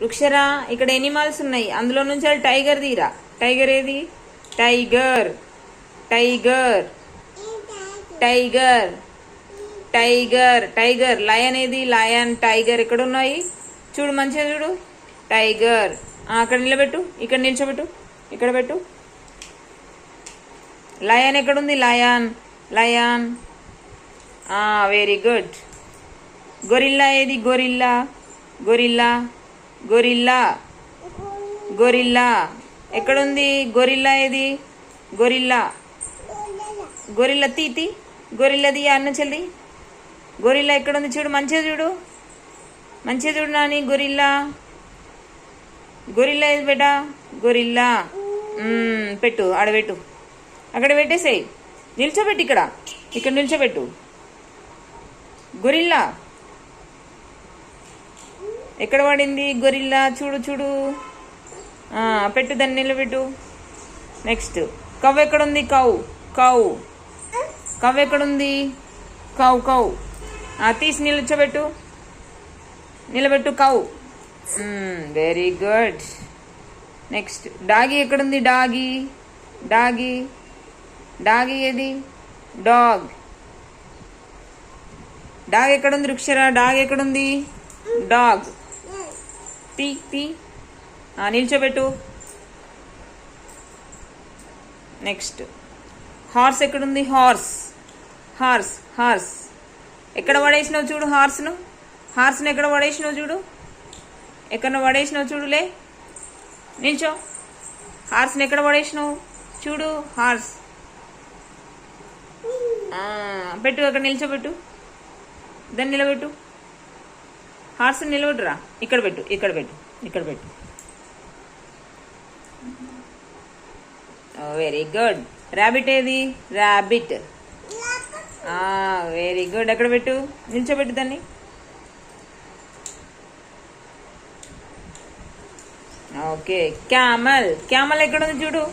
వృక్షరా ఇక్కడ ఎనిమల్స్ ఉన్నాయి, అందులో నుంచి అది టైగర్ తీరా. టైగర్ ఏది? Tiger tiger tiger tiger tiger. Lion ఏది? లయన్ టైగర్ ఎక్కడ ఉన్నాయి చూడు, మంచిగా చూడు. టైగర్. అక్కడ నిలబెట్టు, ఇక్కడ నిల్చోబెట్టు, ఇక్కడ పెట్టు. లయన్ ఎక్కడుంది? Lion lion. Very good. Gorilla ఏది? గొరిల్లా గొరిల్లా గొరిల్లా గొరిల్లా ఎక్కడుంది? గొరిల్లా ఏది? గొరిల్లా గొరిల్లా తీతి. గొరిల్లాది అన్న చెల్లి. గొరిల్లా ఎక్కడుంది చూడు, మంచిగా చూడు, మంచిగా చూడు నాని. గొరిల్లా గొరిల్లా ఏది బేటా? గొరిల్లా. పెట్టు, ఆడబెట్టు, అక్కడ పెట్టేసేయి. నిల్చోబెట్టు, ఇక్కడ ఇక్కడ నిల్చోబెట్టు. గొరిల్లా ఎక్కడ పడింది? గొరిల్లా చూడు చూడు. పెట్టు, దాన్ని నిలబెట్టు. నెక్స్ట్ కవ్ ఎక్కడుంది? కౌ కౌ కవ్ ఎక్కడుంది? Cow cow. తీసి నిల్చోబెట్టు, నిలబెట్టు. కౌ. Very good. నెక్స్ట్ డాగి ఎక్కడుంది? డాగి డాగి డాగి ఏది? డాగ్. డాగ్ ఎక్కడుంది? వృక్షరా డాగ్ ఎక్కడుంది? డాగ్. తీ తీ. నిల్చోబెట్టు. నెక్స్ట్ హార్స్ ఎక్కడుంది? Horse horse horse. ఎక్కడ పడేసినావు చూడు హార్స్ను. హార్స్ను ఎక్కడ పడేసినావు చూడు, ఎక్కడ పడేసినావు చూడులే. నిల్చో. హార్స్ని ఎక్కడ పడేసినావు చూడు. హార్స్. పెట్టు, అక్కడ నిల్చోబెట్టు, దాన్ని నిలబెట్టు. హార్స్ని నిలబెట్టురా. ఇక్కడ పెట్టు, ఇక్కడ పెట్టు, ఇక్కడ పెట్టు. Very good. ర్యాబిట్ ఏది? ర్యాబిట్. Very good. ఎక్కడ పెట్టు? నిల్చోబెట్టు దాన్ని. ఓకే. క్యామల్. క్యామల్ ఎక్కడ ఉంది చూడు.